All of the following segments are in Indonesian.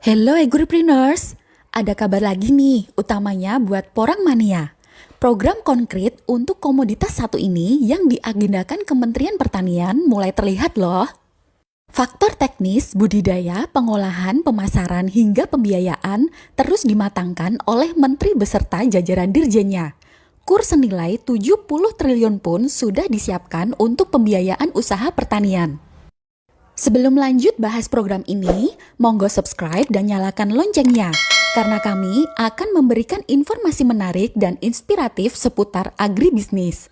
Hello Agripreneurs, ada kabar lagi nih, utamanya buat Porang Mania. Program konkret untuk komoditas satu ini yang diagendakan Kementerian Pertanian mulai terlihat loh. Faktor teknis, budidaya, pengolahan, pemasaran, hingga pembiayaan terus dimatangkan oleh Menteri beserta jajaran dirjennya. Kurs senilai 70 triliun pun sudah disiapkan untuk pembiayaan usaha pertanian. Sebelum lanjut bahas program ini, monggo subscribe dan nyalakan loncengnya, karena kami akan memberikan informasi menarik dan inspiratif seputar agribisnis.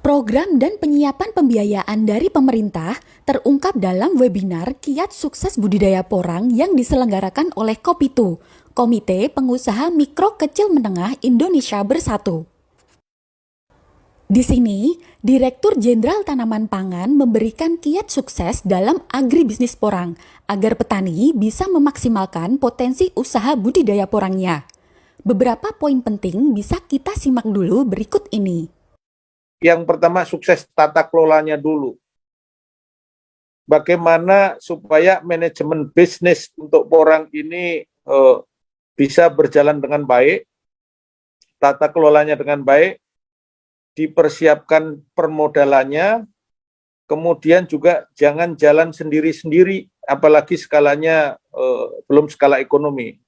Program dan penyiapan pembiayaan dari pemerintah terungkap dalam webinar Kiat Sukses Budidaya Porang yang diselenggarakan oleh Kopitu, Komite Pengusaha Mikro Kecil Menengah Indonesia Bersatu. Di sini, Direktur Jenderal Tanaman Pangan memberikan kiat sukses dalam agribisnis porang agar petani bisa memaksimalkan potensi usaha budidaya porangnya. Beberapa poin penting bisa kita simak dulu berikut ini. Yang pertama, sukses tata kelolanya dulu. Bagaimana supaya manajemen bisnis untuk porang ini bisa berjalan dengan baik, tata kelolanya dengan baik, dipersiapkan permodalannya, kemudian juga jangan jalan sendiri-sendiri, apalagi skalanya belum skala ekonomi.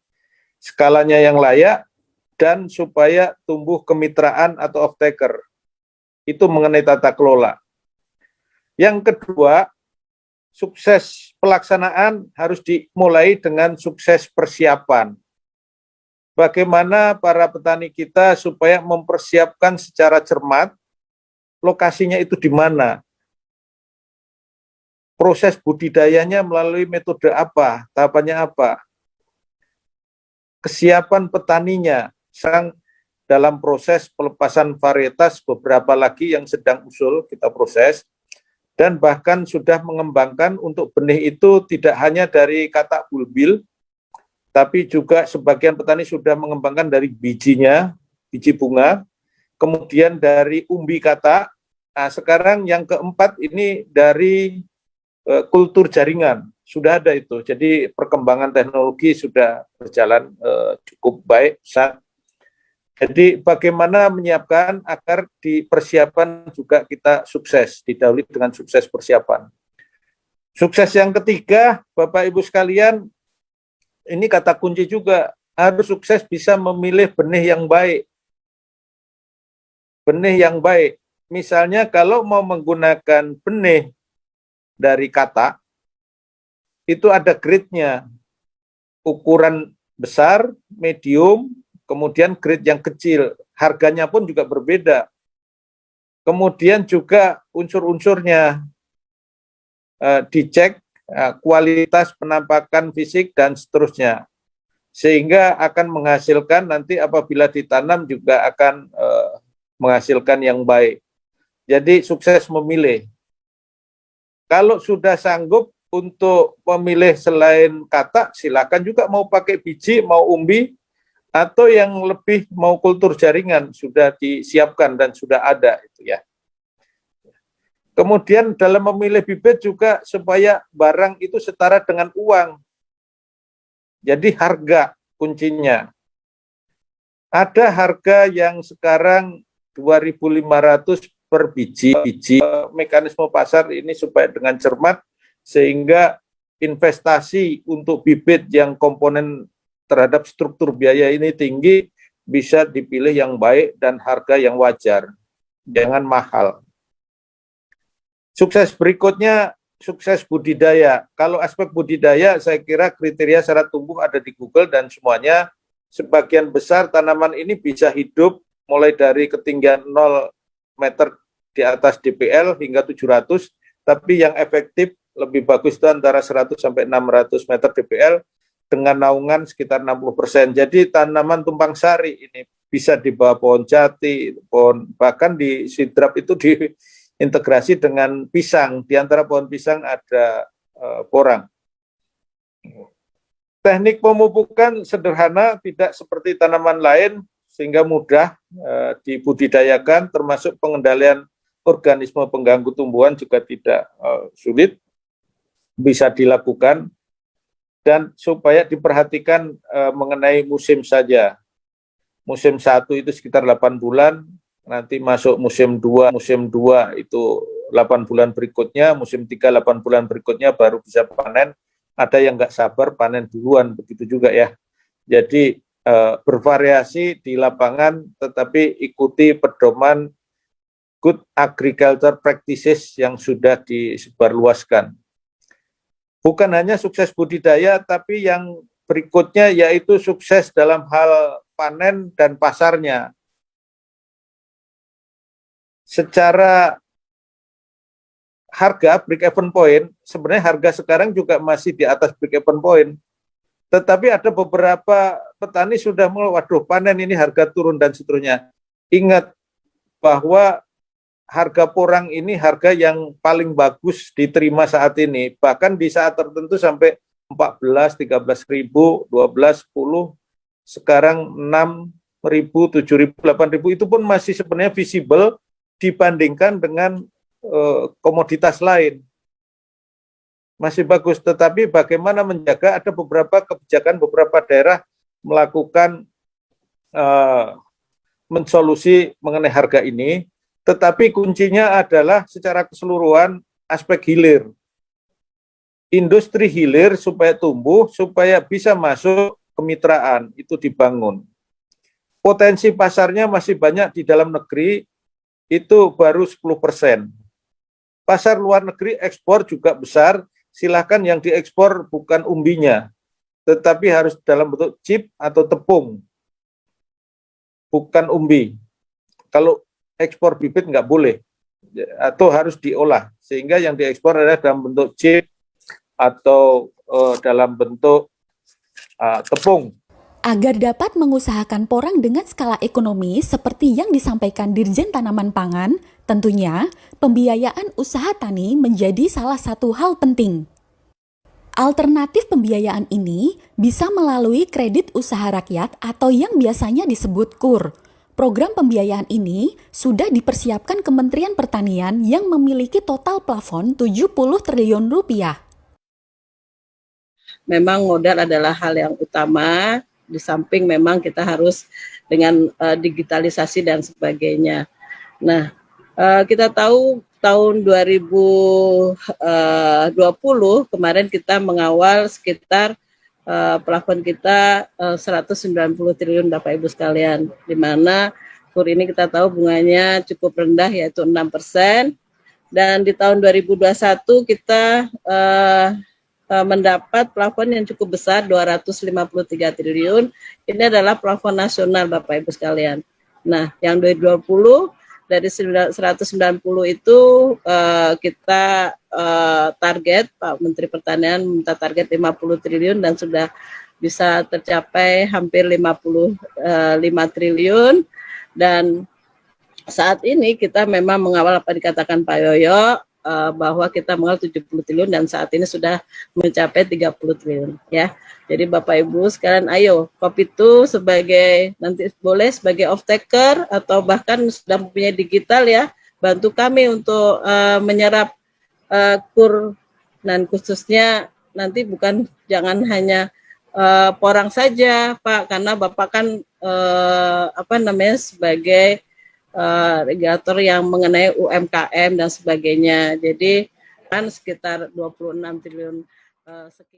Skalanya yang layak, dan supaya tumbuh kemitraan atau off-taker. Itu mengenai tata kelola. Yang kedua, sukses pelaksanaan harus dimulai dengan sukses persiapan. Bagaimana para petani kita supaya mempersiapkan secara cermat, lokasinya itu di mana, proses budidayanya melalui metode apa, tahapannya apa, kesiapan petaninya, dalam proses pelepasan varietas beberapa lagi yang sedang usul kita proses, dan bahkan sudah mengembangkan untuk benih itu tidak hanya dari katak bulbil, tapi juga sebagian petani sudah mengembangkan dari bijinya, biji bunga, kemudian dari umbi katak. Nah, sekarang yang keempat ini dari kultur jaringan, sudah ada itu. Jadi perkembangan teknologi sudah berjalan cukup baik. Jadi bagaimana menyiapkan agar di persiapan juga kita sukses, didahului dengan sukses persiapan. Sukses yang ketiga, Bapak Ibu sekalian, ini kata kunci juga, harus sukses bisa memilih benih yang baik. Benih yang baik. Misalnya kalau mau menggunakan benih dari katak, itu ada grade-nya. Ukuran besar, medium, kemudian grade yang kecil. Harganya pun juga berbeda. Kemudian juga unsur-unsurnya dicek, kualitas penampakan fisik dan seterusnya, sehingga akan menghasilkan nanti apabila ditanam juga akan menghasilkan yang baik. Jadi sukses memilih. Kalau sudah sanggup untuk memilih selain katak, silakan juga mau pakai biji, mau umbi, atau yang lebih mau kultur jaringan sudah disiapkan dan sudah ada itu ya. Kemudian dalam memilih bibit juga supaya barang itu setara dengan uang. Jadi harga kuncinya. Ada harga yang sekarang 2.500 per biji. Mekanisme pasar ini supaya dengan cermat sehingga investasi untuk bibit yang komponen terhadap struktur biaya ini tinggi bisa dipilih yang baik dan harga yang wajar. Jangan mahal. Sukses berikutnya, sukses budidaya. Kalau aspek budidaya, saya kira kriteria syarat tumbuh ada di Google dan semuanya. Sebagian besar tanaman ini bisa hidup mulai dari ketinggian 0 meter di atas DPL hingga 700, tapi yang efektif lebih bagus itu antara 100 sampai 600 meter DPL dengan naungan sekitar 60%. Jadi tanaman tumpang sari ini bisa di bawah pohon jati, bahkan di sidrap itu integrasi dengan pisang. Di antara pohon pisang ada porang. Teknik pemupukan sederhana, tidak seperti tanaman lain, sehingga mudah dibudidayakan, termasuk pengendalian organisme pengganggu tumbuhan juga tidak sulit, bisa dilakukan. dan supaya diperhatikan mengenai musim saja. Musim 1 itu sekitar 8 bulan, nanti masuk musim 2 itu 8 bulan berikutnya, musim 3 8 bulan berikutnya baru bisa panen. Ada yang nggak sabar panen duluan, begitu juga ya. Jadi bervariasi di lapangan, tetapi ikuti pedoman good agriculture practices yang sudah disebarluaskan. Bukan hanya sukses budidaya, tapi yang berikutnya yaitu sukses dalam hal panen dan pasarnya. Secara harga break-even point, sebenarnya harga sekarang juga masih di atas break-even point. Tetapi ada beberapa petani sudah mulai, waduh panen ini harga turun dan seterusnya. Ingat bahwa harga porang ini harga yang paling bagus diterima saat ini. Bahkan di saat tertentu sampai 14, 13 ribu, 12, 10, sekarang 6 ribu, 7 ribu, 8 ribu, itu pun masih sebenarnya visible dibandingkan dengan komoditas lain. Masih bagus, tetapi bagaimana menjaga, ada beberapa kebijakan, beberapa daerah melakukan mensolusi mengenai harga ini, tetapi kuncinya adalah secara keseluruhan aspek hilir. Industri hilir supaya tumbuh, supaya bisa masuk kemitraan, itu dibangun. Potensi pasarnya masih banyak di dalam negeri, itu baru 10%. Pasar luar negeri ekspor juga besar, silakan yang diekspor bukan umbinya, tetapi harus dalam bentuk chip atau tepung, bukan umbi. Kalau ekspor bibit nggak boleh, atau harus diolah, sehingga yang diekspor adalah dalam bentuk chip atau dalam bentuk tepung. Agar dapat mengusahakan porang dengan skala ekonomi seperti yang disampaikan Dirjen Tanaman Pangan, tentunya pembiayaan usaha tani menjadi salah satu hal penting. Alternatif pembiayaan ini bisa melalui kredit usaha rakyat atau yang biasanya disebut KUR. Program pembiayaan ini sudah dipersiapkan Kementerian Pertanian yang memiliki total plafon 70 triliun rupiah. Memang modal adalah hal yang utama, di samping memang kita harus dengan digitalisasi dan sebagainya. Nah, kita tahu tahun 2020 kemarin kita mengawal sekitar plafon kita 190 triliun Bapak Ibu sekalian, di mana KUR ini kita tahu bunganya cukup rendah yaitu 6%, dan di tahun 2021 kita mendapat plafon yang cukup besar 253 triliun. Ini adalah plafon nasional Bapak Ibu sekalian. Nah, yang 2020 dari 190 itu kita target, Pak Menteri Pertanian minta target 50 triliun dan sudah bisa tercapai hampir 55 triliun. Dan saat ini kita memang mengawal apa dikatakan Pak Yoyo, bahwa kita mengawal 70 triliun dan saat ini sudah mencapai 30 triliun ya. Jadi Bapak Ibu sekalian, ayo Kopitu sebagai nanti boleh sebagai off taker atau bahkan sudah mempunyai digital ya, bantu kami untuk menyerap KUR, dan khususnya nanti bukan jangan hanya porang saja Pak, karena Bapak kan sebagai regulator yang mengenai UMKM dan sebagainya. Jadi kan sekitar 26 triliun sekian.